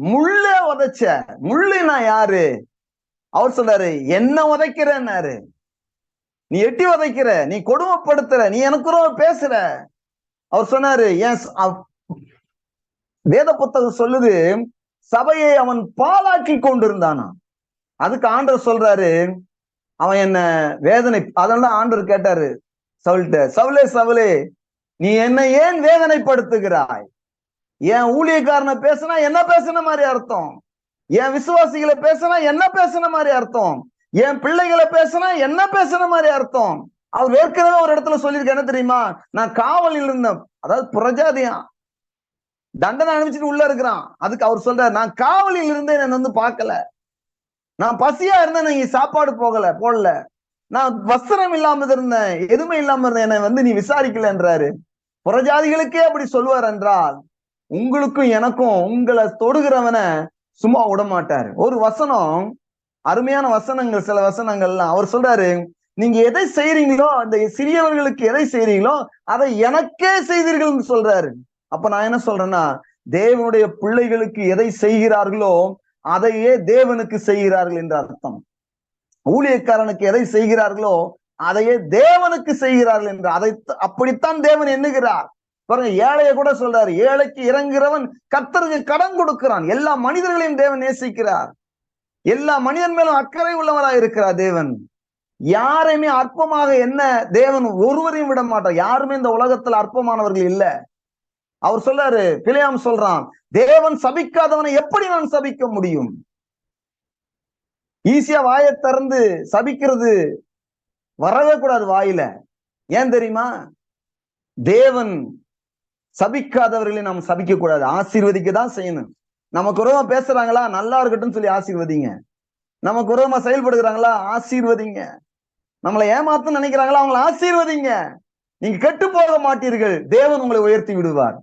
முள்ள உதைச்ச. முள்ளுனா யாரு? அவர் சொல்றாரு, என்ன உதைக்கிறன்னாரு. நீ எட்டி உதைக்கிற, நீ கொடுமைப்படுத்துற, நீ எனக்கு ரொம்ப பேசுற. அவர் சொன்னாரு, வேத புத்தகம் சொல்லுது, சபையை அவன் பாழாக்கி கொண்டிருந்தானா. அதுக்கு ஆண்டவர் சொல்றாரு, அவன் என்ன வேதனை, அதனால ஆண்டவர் கேட்டாரு சவுல்ட்ட, சவுலே சவுலே நீ என்னை ஏன் வேதனைப்படுத்துகிறாய்? என் ஊழியக்காரனை பேசினா என்ன பேசின மாதிரி அர்த்தம், என் விசுவாசிகளை பேசினா என்ன பேசின மாதிரி அர்த்தம், என் பிள்ளைகளை பேசினா என்ன பேசின மாதிரி அர்த்தம். அவர் ஏற்கனவே ஒரு இடத்துல சொல்லியிருக்க, என்ன தெரியுமா, நான் காவலில் இருந்தேன், அதாவது புறஜாதியா தண்டனை அனுப்பிச்சுட்டு உள்ள இருக்கிறான். அதுக்கு அவர் சொல்றாரு, நான் காவலில் இருந்தேன், என்ன வந்து பார்க்கல, நான் பசியா இருந்தேன், நீங்க சாப்பாடு போடல, நான் வஸ்திரம் இல்லாம இருந்தேன், எதுவுமே இல்லாம இருந்தேன், என்னை வந்து நீ விசாரிக்கலன்றாரு. புறஜாதிகளுக்கே அப்படி சொல்லுவார் என்றால், உங்களுக்கும் எனக்கும் உங்களை தொடுகிறவனை சும்மா விட மாட்டாரு. ஒரு வசனம், அருமையான வசனங்கள், சில வசனங்கள்லாம் அவர் சொல்றாரு, நீங்க எதை செய்யறீங்களோ, அந்த சிறியவர்களுக்கு எதை செய்யறீங்களோ அதை எனக்கே செய்தீர்கள்னு சொல்றாரு. அப்ப நான் என்ன சொல்றேன்னா, தேவனுடைய பிள்ளைகளுக்கு எதை செய்கிறார்களோ அதையே தேவனுக்கு செய்கிறார்கள் என்ற அர்த்தம். ஊழியக்காரனுக்கு எதை செய்கிறார்களோ அதையே தேவனுக்கு செய்கிறார்கள் என்று, அதை அப்படித்தான் தேவன் எண்ணுகிறார். பாருங்க, ஏழைய கூட சொல்றாரு, ஏழைக்கு இறங்குகிறவன் கர்த்தருக்கு கடன் கொடுக்கிறான். எல்லா மனிதர்களையும் தேவன் நேசிக்கிறார், எல்லா மனிதன் மேலும் அக்கறை உள்ளவராக இருக்கிறார் தேவன். யாரையுமே அற்பமாக என்ன தேவன் ஒருவரையும் விட மாட்டார். யாருமே இந்த உலகத்துல அற்பமானவர்கள் இல்ல. அவர் சொல்றாரு, பிலேயாம் சொல்றான், தேவன் சபிக்காதவனை எப்படி நான் சபிக்க முடியும்? ஈஸியா வாயை திறந்து சபிக்கிறது வரவே கூடாது வாயில. ஏன் தெரியுமா? தேவன் சபிக்காதவர்களை நாம் சபிக்க கூடாது, ஆசீர்வதிக்க தான் செய்யணும். நமக்கு உறவா பேசுறாங்களா, நல்லா இருக்கட்டும் சொல்லி ஆசீர்வதிங்க. நமக்கு உறவமா செயல்படுகிறாங்களா, ஆசீர்வதிங்க. நம்மளை ஏமாத்து நினைக்கிறாங்களா, அவங்களை ஆசீர்வதிங்க. நீங்க கெட்டு போக மாட்டீர்கள், தேவன் உங்களை உயர்த்தி விடுவார்.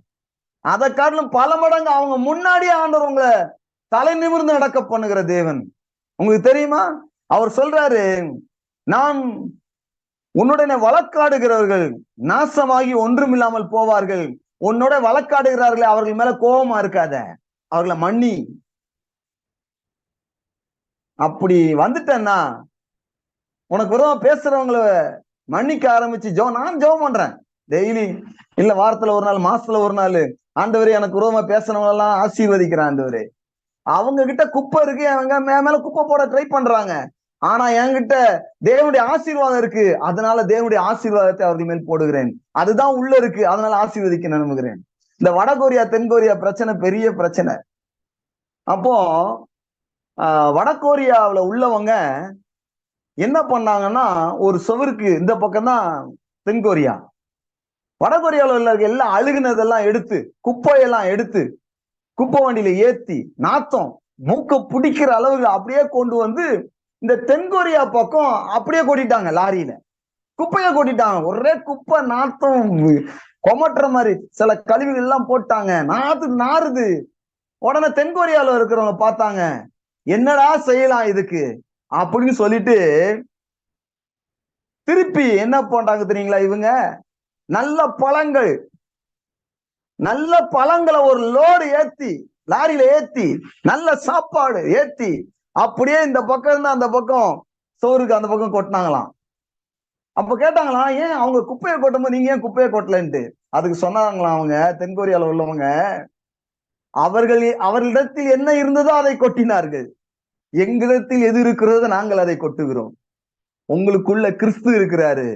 அதை காட்டிலும் பல மடங்கு அவங்க முன்னாடியே ஆண்டவர் உங்களை தலை நிமிர்ந்து நடக்க பண்ணுகிற தேவன். உங்களுக்கு தெரியுமா, அவர் சொல்றாரு, நான் உன்னுடனே வழக்காடுகிறவர்கள் நாசமாகி ஒன்றுமில்லாமல் போவார்கள். உன்னோட வழக்காடுகிறார்களே அவர்கள் மேல கோபமா இருக்காத, அவர்களை மன்னி. அப்படி வந்துட்டேன்னா உனக்கு விரோதமா பேசுறவங்களை மன்னிக்க ஆரம்பிச்சு நான் ஜெபம் பண்றேன் டெய்லி, இல்ல வாரத்துல ஒரு நாள், மாசத்துல ஒரு நாள், ஆண்டவரே எனக்கு விரோதமா பேசுறவங்க எல்லாம் ஆசீர்வதிக்கிறேன் ஆண்டவரே. அவங்க கிட்ட குப்பை இருக்கு, அவங்க மேல குப்பை போட ட்ரை பண்றாங்க, ஆனா என்கிட்ட தேவனுடைய ஆசீர்வாதம் இருக்கு, அதனால தேவனுடைய ஆசீர்வாதத்தை அவர்கள் மேல் போடுகிறேன். அதுதான் உள்ள இருக்கு, அதனால ஆசீர்வதிக்க நம்புகிறேன். இந்த வடகொரியா தென்கொரியா பிரச்சனை பெரிய பிரச்சனை. அப்போ வடகொரியாவுல உள்ளவங்க என்ன பண்ணாங்கன்னா, ஒரு சுவருக்கு இந்த பக்கம் தான் தென்கொரியா, வடகொரியாவில் உள்ள எல்லாம் அழுகுனதெல்லாம் எடுத்து, குப்பையெல்லாம் எடுத்து குப்பை வண்டியில ஏத்தி, நாத்தம் மூக்க பிடிக்கிற அளவுக்கு அப்படியே கொண்டு வந்து இந்த தென்கொரியா பக்கம் அப்படியே கொட்டிட்டாங்க. லாரியில குப்பைய கொட்டிட்டாங்க. ஒரே குப்பை நாத்தம் கொமட்டுற மாதிரி சில கழிவுகள் எல்லாம் போட்டாங்க, நாறுது. உடனே தென்கொரியாவில் இருக்கிறவங்க பார்த்தாங்க, என்னடா செய்யலாம் இதுக்கு அப்படின்னு சொல்லிட்டு திருப்பி என்ன பண்றாங்க தெரியுங்களா, இவங்க நல்ல பழங்களை ஒரு லோடு ஏத்தி, லாரியில ஏத்தி, நல்ல சாப்பாடு ஏத்தி, அப்படியே இந்த பக்கம் இருந்து அந்த பக்கம் சோறுக்கு அந்த பக்கம் கொட்டினாங்களாம். அப்ப கேட்டாங்களாம், ஏன் அவங்க குப்பையை கொட்டும்போது நீங்க ஏன் குப்பையை கொட்டலன்ட்டு. அதுக்கு சொன்னாங்களாம், அவங்க தென்கொரியால உள்ளவங்க, அவர்களிடத்தில் என்ன இருந்ததோ அதை கொட்டினார்கள், எங்களிடத்தில் எது இருக்கிறதோ நாங்கள் அதை கொட்டுகிறோம். உங்களுக்குள்ள கிறிஸ்து இருக்கிறாரு,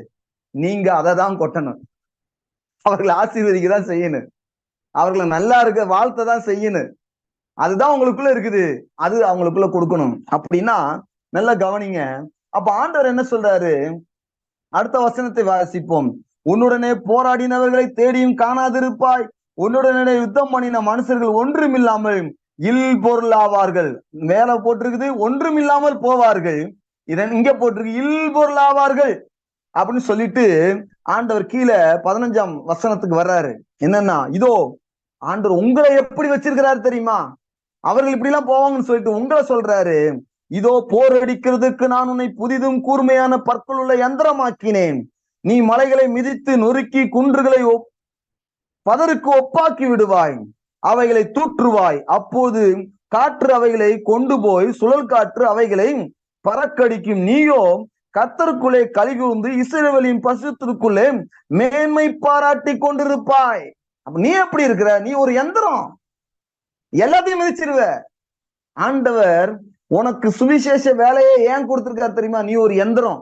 நீங்க அதை தான் கொட்டணும். அவர்களை ஆசீர்வதிக்க தான் செய்யணும், அவர்களை நல்லா இருக்க வாழ்த்தை தான் செய்யணும். அதுதான் உங்களுக்குள்ள இருக்குது, அது அவங்களுக்குள்ள கொடுக்கணும். அப்படின்னா நல்லா கவனிங்க. அப்ப ஆண்டவர் என்ன சொல்றாரு, அடுத்த வசனத்தை வாசிப்போம். உன்னுடனே போராடினவர்களை தேடியும் காணாதிருப்பாய், உன்னுடனே யுத்தம் பண்ணின மனுஷர்கள் ஒன்றுமில்லாமல் இல்பொருளாவார்கள். மேல போட்டிருக்குது ஒன்றுமில்லாமல் போவார்கள், இங்க போட்டிருக்கு இல்பொருளாவார்கள் அப்படின்னு சொல்லிட்டு ஆண்டவர் கீழே 15ஆம் வசனத்துக்கு வர்றாரு. என்னன்னா, இதோ ஆண்டவர் உங்களை எப்படி வச்சிருக்கிறாரு தெரியுமா, அவர்கள் இப்படி எல்லாம் போவாங்கன்னு சொல்லிட்டு உங்களை சொல்றாரு, இதோ போர் அடிக்கிறதுக்கு நான் உன்னை புதிதும் கூர்மையான பற்கள் உள்ள யந்திரமாக்கினேன், நீ மலைகளை மிதித்து நொறுக்கி குன்றுகளை பதருக்கு ஒப்பாக்கி விடுவாய், அவைகளை தூற்றுவாய், அப்போது காற்று அவைகளை கொண்டு போய் சுழல் காற்று அவைகளை பறக்கடிக்கும், நீயோ கர்த்தருக்குள்ளே கலிகூர்ந்து இஸ்ரவேலின் பசுத்திற்குள்ளே மேன்மை பாராட்டி கொண்டிருப்பாய். அப்ப நீ எப்படி இருக்கிற, நீ ஒரு யந்திரம், எல்லாத்தையும் மிதிச்சிருவ. ஆண்டவர் உனக்கு சுவிசேஷ வேலையை ஏன் கொடுத்திருக்காரு தெரியுமா? நீ ஒரு எந்திரம்.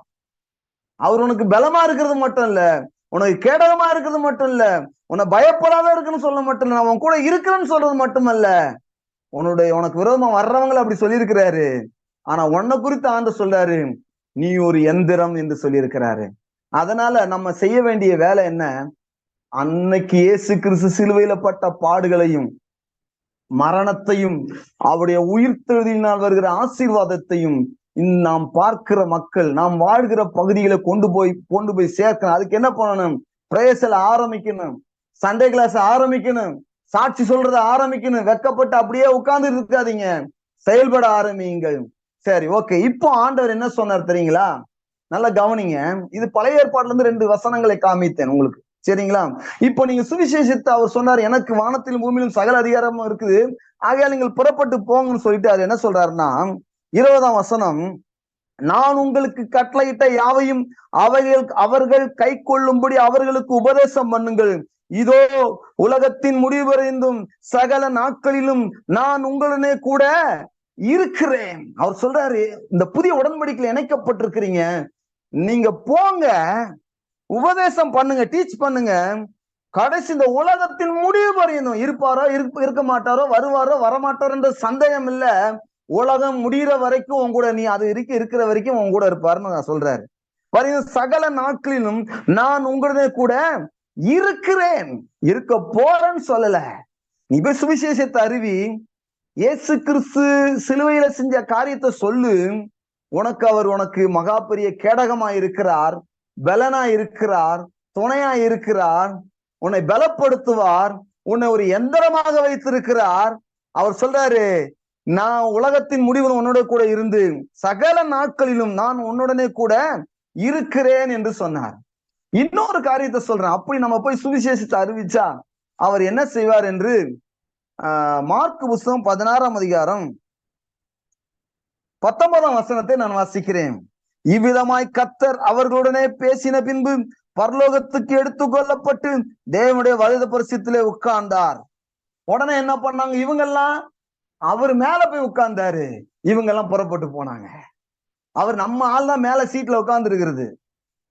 அவர் உனக்கு பலமா இருக்கிறது மட்டும் இல்ல, உனக்கு கேடகமா இருக்கிறது மட்டும் இல்ல, உன்னை பயப்படாத இருக்குன்னு சொல்ல மட்டும் இல்ல, நான் உன் கூட இருக்கிறேன்னு சொல்றது மட்டுமல்ல, உனக்கு விரோதமா வர்றவங்களை அப்படி சொல்லியிருக்கிறாரு. ஆனா உன்னை குறித்து ஆண்டவர் சொல்றாரு, நீ ஒரு எந்திரம் என்று சொல்லியிருக்கிறாரு. அதனால நம்ம செய்ய வேண்டிய வேலை என்ன? அன்னைக்கு இயேசு கிறிஸ்து சிலுவையில பட்ட பாடுகளையும் மரணத்தையும் அவருடைய உயிர்த்தெழுதினால் வருகிற ஆசீர்வாதத்தையும் நாம் பார்க்கிற மக்கள், நாம் வாழ்கிற பகுதிகளை கொண்டு போய் சேர்க்கணும். அதுக்கு என்ன பண்ணணும்? பிரேசல ஆரம்பிக்கணும், சண்டே கிளாஸ் ஆரம்பிக்கணும், சாட்சி சொல்றத ஆரம்பிக்கணும். வெக்கப்பட்டு அப்படியே உட்கார்ந்து இருக்காதீங்க, செயல்பட ஆரம்பியுங்கள். சரி, ஓகே. இப்போ ஆண்டவர் என்ன சொன்னார் தெரியுங்களா? நல்லா கவனிங்க. இது பழைய ஏற்பாடுல இருந்து 2 வசனங்களை காமித்தேன் உங்களுக்கு, சரிங்களா? இப்போ நீங்க சுவிசேஷத்தை அவர் சொன்னார், எனக்கு வானத்திலும் பூமியிலும் சகல அதிகாரமும் இருக்குது, ஆகையால் நீங்கள் புறப்பட்டு போங்கன்னு சொல்லிட்டு அது என்ன சொல்றாருன்னா 20ஆம் வசனம், நான் உங்களுக்கு கட்டளையிட்ட யாவையும் அவர்கள் கை கொள்ளும்படி அவர்களுக்கு உபதேசம் பண்ணுங்கள். இதோ உலகத்தின் முடிவு வரைந்தும் சகல நாட்களிலும் நான் உங்களுடனே கூட இருக்கிறேன். அவர் சொல்றாரு, இந்த புதிய உடன்படிக்கையில் இணைக்கப்பட்டிருக்கிறீங்க, நீங்க போங்க, உபதேசம் பண்ணுங்க, டீச் பண்ணுங்க, கடைசி இந்த உலகத்தின் முடிவு வரையணும். இருப்பாரோ இருக்க மாட்டாரோ, வருவாரோ வரமாட்டாரோ என்ற சந்தேகம் இல்ல, உலகம் முடிகிற வரைக்கும் உன் கூட, நீ அது இருக்கிற வரைக்கும் உன் கூட இருப்பாருன்னு நான் சொல்றாரு. சகல நாட்களிலும் நான் உங்களுடைய கூட இருக்கிறேன். இருக்க போறேன்னு சொல்லல. நீ போய் சுவிசேஷத்தை அறிவி, இயேசு கிறிஸ்து சிலுவையில செஞ்ச காரியத்தை சொல்லு. உனக்கு மகா பெரிய கேடகமா இருக்கிறார், பலனா இருக்கிறார், துணையா இருக்கிறார், உன்னை பலப்படுத்துவார், உன்னை ஒரு எந்திரமாக வைத்திருக்கிறார். அவர் சொல்றாரு, நான் உலகத்தின் முடிவில் உன்னோட கூட இருந்து சகல நாட்களிலும் நான் உன்னுடனே கூட இருக்கிறேன் என்று சொன்னார். இன்னொரு காரியத்தை சொல்றேன், அப்படி நம்ம போய் சுவிசேஷத்தை அறிவிச்சா அவர் என்ன செய்வார் என்று மார்க் புத்தகம் 16ஆம் அதிகாரம் 19ஆம் வசனத்தை நான் வாசிக்கிறேன். இவ்விதமாய் கர்த்தர் அவர்களுடனே பேசின பின்பு பரலோகத்துக்கு எடுத்துக்கொள்ளப்பட்டு தேவனுடைய வலது பரிசத்திலே உட்கார்ந்தார். உடனே என்ன பண்ணாங்க? இவங்கெல்லாம் அவர் மேல போய் உட்கார்ந்தாரு, இவங்க எல்லாம் புறப்பட்டு போனாங்க. அவர் நம்ம ஆள் தான் மேல சீட்ல உட்கார்ந்து இருக்கிறது,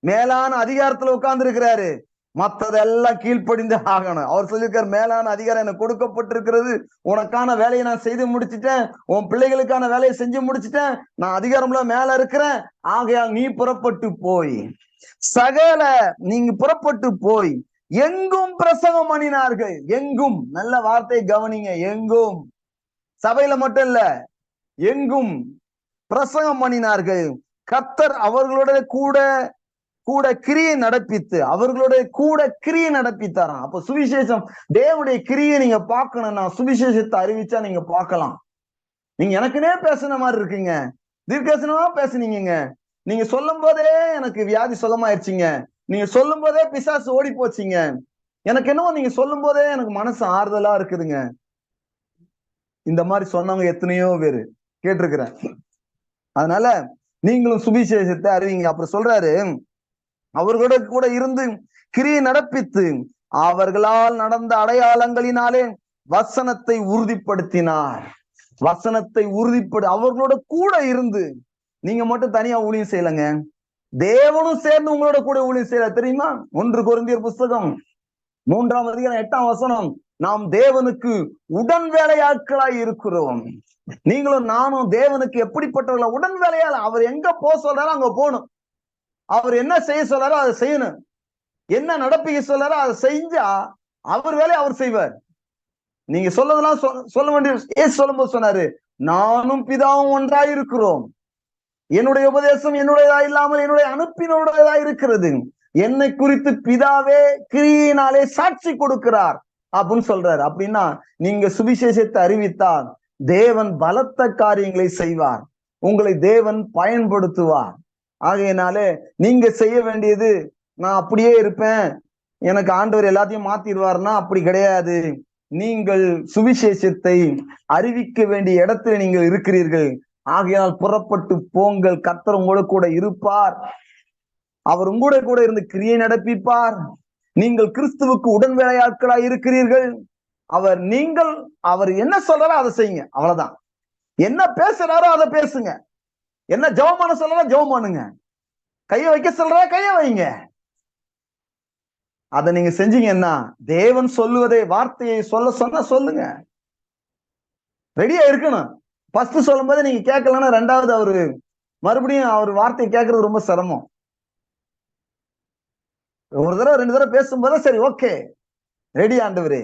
மேலான அதிகாரத்துல உட்கார்ந்து இருக்கிறாரு, மற்றதெல்லாம் கீழ்ப்படிந்து ஆகணும். அவர் சொல்லியிருக்காரு, மேலான அதிகாரம் எனக்கு கொடுக்கப்பட்டிருக்கிறது, உனக்கான வேலையை நான் செய்து முடிச்சுட்டேன், உன் பிள்ளைகளுக்கான வேலையை செஞ்சு முடிச்சுட்டேன், நான் அதிகாரம்ல மேல இருக்கிறேன், ஆகையால் நீ புறப்பட்டு போய் நீங்க புறப்பட்டு போய் எங்கும் பிரசங்கம் பண்ணினார்கள். எங்கும், நல்ல வார்த்தை கவனிங்க, எங்கும், சபையில மட்டும் இல்ல, எங்கும் பிரசங்கம் பண்ணினார்கள். கர்த்தர் அவர்களுடைய கூட கிரியை நடப்பித்து அவர்களுடைய கூட கிரியை நடப்பித்தாராம். அப்ப சுவிசேஷம், தேவனுடைய கிரியை நீங்க பார்க்கணும்னா சுவிசேஷத்தை அறிவிச்சா நீங்க பார்க்கலாம். நீங்க எனக்குனே பேசுன மாதிரி இருக்கீங்க, தீர்க்கதரிசனமா பேசுனீங்க, நீங்க சொல்லும் போதே எனக்கு வியாதி சுகமாயிருச்சுங்க, நீங்க சொல்லும் போதே பிசாசு ஓடி போச்சுங்க, எனக்கு என்னவோ நீங்க சொல்லும் போதே எனக்கு மனசு ஆறுதலா இருக்குதுங்க. இந்த மாதிரி சொன்னவங்க எத்தனையோ பேரு கேட்டிருக்கிறேன். அதனால நீங்களும் சுவிசேஷத்தை அறிவிங்க. அப்புறம் சொல்றாரு, அவர்களோட கூட இருந்து கிரியை நடப்பித்து அவர்களால் நடந்த அடையாளங்களினாலே வசனத்தை உறுதிப்படுத்தினார். வசனத்தை அவர்களோட கூட இருந்து, நீங்க மட்டும் தனியா ஊழியம் செய்யலங்க, தேவனும் சேர்ந்து உங்களோட கூட ஊழியம் செய்யல. தெரியுமா? 1 கொரிந்தியர் புஸ்தகம் 3ஆம் அதிகாரம் 8ஆம் வசனம், நாம் தேவனுக்கு உடன் வேலையாட்களாய் இருக்கிறோம். நீங்களும் நானும் தேவனுக்கு எப்படிப்பட்டவர்களா? உடன் வேலையால். அவர் எங்க போக சொல்றாரோ அங்க போகணும், அவர் என்ன செய்ய சொல்றாரோ அதை செய்யணும், என்ன நடப்பிக்க சொல்றாரோ அதை செஞ்சா அவர் வேலையை அவர் செய்வார். நீங்க சொல்லதெல்லாம் சொல்ல வேண்டிய. ஏசு சொல்லும் போது சொன்னாரு, நானும் பிதாவும் ஒன்றாய் இருக்கிறோம், என்னுடைய உபதேசம் என்னுடையதா இல்லாமல் என்னுடைய அனுப்பினுடையதா இருக்கிறது, என்னை குறித்து பிதாவே கிரியினாலே சாட்சி கொடுக்கிறார் அப்படின்னு சொல்றாரு. அப்படின்னா நீங்க சுவிசேஷத்தை அறிவித்தால் தேவன் பலத்த காரியங்களை செய்வார், உங்களை தேவன் பயன்படுத்துவார். ஆகையினாலே நீங்க செய்ய வேண்டியது, நான் அப்படியே இருப்பேன், எனக்கு ஆண்டவர் எல்லாத்தையும் மாத்திடுவார்னா அப்படி கிடையாது. நீங்கள் சுவிசேஷத்தை அறிவிக்க வேண்டிய இடத்துல நீங்கள் இருக்கிறீர்கள். ஆகையால் புறப்பட்டு போங்கள், கர்த்தர் உங்களோட கூட இருப்பார், அவர் உங்களோட கூட இருந்து கிரியை நடப்பிப்பார். நீங்கள் கிறிஸ்துவுக்கு உடன் வேலையாட்களாய் இருக்கிறீர்கள். அவர் என்ன சொல்றாரோ அதை செய்யுங்க, அவ்வளவுதான். என்ன பேசுறாரோ அதை பேசுங்க. என்ன ஜெபம் பண்ண சொல்றாரோ ஜெபம் பண்ணுங்க. கைய வைக்க சொல்றா கைய வைங்க. அதை நீங்க செஞ்சீங்கன்னா தேவன் சொல்லுவதை வார்த்தையை சொன்னா சொல்லுங்க. ரெடியா இருக்கணும். ஃபர்ஸ்ட் சொல்லும் போது நீங்க கேட்கலன்னா ரெண்டாவது மறுபடியும் அவர் வார்த்தையை கேட்கறது ரொம்ப சிரமம். ஒரு தடவை 2 தடவை பேசும்போது சரி ஓகே ரெடி ஆண்டவரே.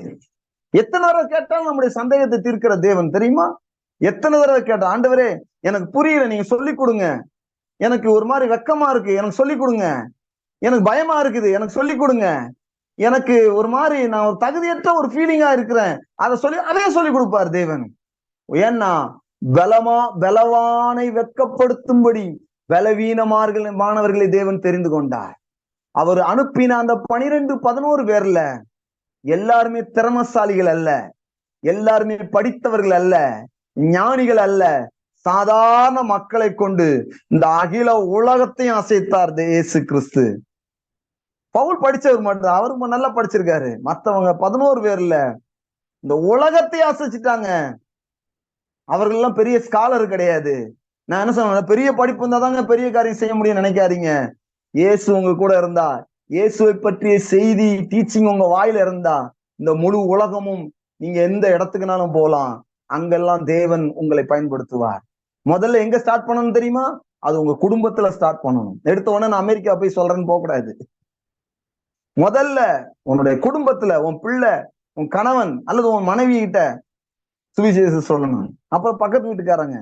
எத்தனை தடவை கேட்டாலும் நம்முடைய சந்தேகத்தை தீர்க்கிற தேவன் தெரியுமா? எத்தனை தடவை கேட்டா ஆண்டவரே எனக்கு புரியல, நீங்க சொல்லி கொடுங்க, எனக்கு ஒரு மாதிரி வெக்கமா இருக்கு, எனக்கு சொல்லி கொடுங்க, எனக்கு பயமா இருக்குது, எனக்கு சொல்லி கொடுங்க, எனக்கு ஒரு மாதிரி நான் ஒரு தகுதியற்ற ஒரு ஃபீலிங்கா இருக்கிறேன், அதையே சொல்லி கொடுப்பார் தேவன். ஏன்னா பலவானை வெட்கப்படுத்தும்படி பலவீனமானவர்களை தேவன் தெரிந்து கொண்டார். அவர் அனுப்பின அந்த 12-11 பேர்ல எல்லாருமே திறமசாலிகள் அல்ல, எல்லாருமே படித்தவர்கள் அல்ல, ஞானிகள் அல்ல, சாதாரண மக்களை கொண்டு இந்த அகில உலகத்தையும் அசைத்தார் இயேசு கிறிஸ்து. பவுல் படிச்சவர் மட்டும், அவரு நல்லா படிச்சிருக்காரு. மத்தவங்க 11 பேர்ல இந்த உலகத்தையும் அசைச்சிட்டாங்க. அவர்கள் எல்லாம் பெரிய ஸ்காலர் கிடையாது. நான் என்ன சொல்றேன், பெரிய படிப்பு இருந்தாதாங்க பெரிய காரியம் செய்ய முடியும் நினைக்காதீங்க. இயேசு உங்க கூட இருந்தா, இயேசுவை பற்றிய செய்தி டீச்சிங் உங்க வாயில இருந்தா, இந்த முழு உலகமும் நீங்க எந்த இடத்துக்குனாலும் போலாம், அங்கெல்லாம் தேவன் உங்களை பயன்படுத்துவார். முதல்ல எங்க ஸ்டார்ட் பண்ணணும் தெரியுமா? அது உங்க குடும்பத்துல ஸ்டார்ட் பண்ணணும். எடுத்த உடனே நான் அமெரிக்கா போய் சொல்றேன்னு போக கூடாது. முதல்ல உன்னுடைய குடும்பத்துல உன் பிள்ளை, உன் கணவன் அல்லது உன் மனைவி கிட்ட சுவிசேஷம் சொல்லணும். அப்புறம் பக்கத்து வீட்டுக்காரங்க,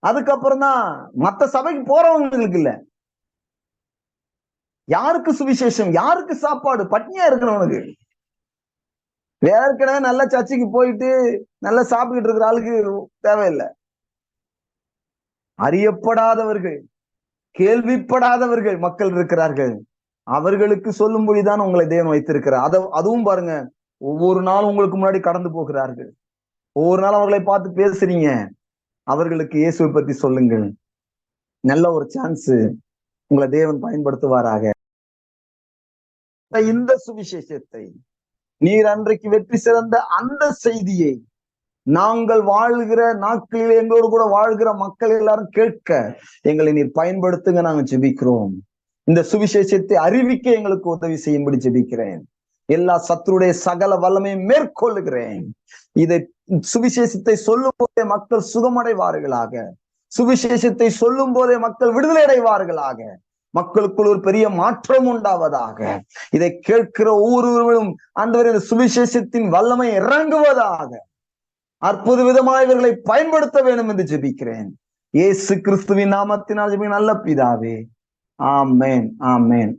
அதுக்கப்புறம் தான் மத்த சபைக்கு போறவங்களுக்கு. இல்ல, யாருக்கு சுவிசேஷம், யாருக்கு சாப்பாடு, பட்னியா இருக்கிறவனுக்கு. ஏற்கனவே நல்ல சர்ச்சைக்கு போயிட்டு நல்லா சாப்பிட்டுட்டு இருக்கிற ஆளுக்கு தேவையில்லை. அறியப்படாதவர்கள், கேள்விப்படாதவர்கள் மக்கள் இருக்கிறார்கள், அவர்களுக்கு சொல்லும்படிதான் உங்களை தேவன் வைத்திருக்கிறார். அதுவும் பாருங்க, ஒவ்வொரு நாளும் உங்களுக்கு முன்னாடி கடந்து போகிறார்கள். ஒவ்வொரு நாள் அவர்களை பார்த்து பேசுறீங்க, அவர்களுக்கு இயேசுவை பத்தி சொல்லுங்கள். நல்ல ஒரு சான்ஸ் உங்களை தேவன் பயன்படுத்துவாராக. இந்த சுவிசேஷத்தை, நீர் அன்றைக்கு வெற்றி சிறந்த அந்த செய்தியை நாங்கள் வாழ்கிற நாட்களில் எங்களோடு கூட வாழ்கிற மக்கள் எல்லாரும் கேட்க எங்களை நீர் பயன்படுத்துங்க. நாங்க ஜெபிக்கிறோம். இந்த சுவிசேஷத்தை அறிவிக்க எங்களுக்கு உதவி செய்யும்படி ஜெபிக்கிறேன். எல்லா சத்துருடைய சகல வல்லமையும் மேற்கொள்ளுகிறேன். இதை சுவிசேஷத்தை சொல்லும் போதே மக்கள் சுகமடைவார்களாக, சுவிசேஷத்தை சொல்லும் போதே மக்கள் விடுதலை அடைவார்களாக, மக்களுக்குள் ஒரு பெரிய மாற்றம் உண்டாவதாக. இதை கேட்கிற ஒவ்வொருவரும் ஆண்டவரே இந்த சுவிசேஷத்தின் வல்லமை இறங்குவதாக, அற்புத விதமாக இவர்களை பயன்படுத்த வேண்டும் என்று ஜெபிக்கிறேன். இயேசு கிறிஸ்துவின் நாமத்தினால் ஜெபிக்கிறேன் நல்ல பிதாவே, ஆமென், ஆமென்.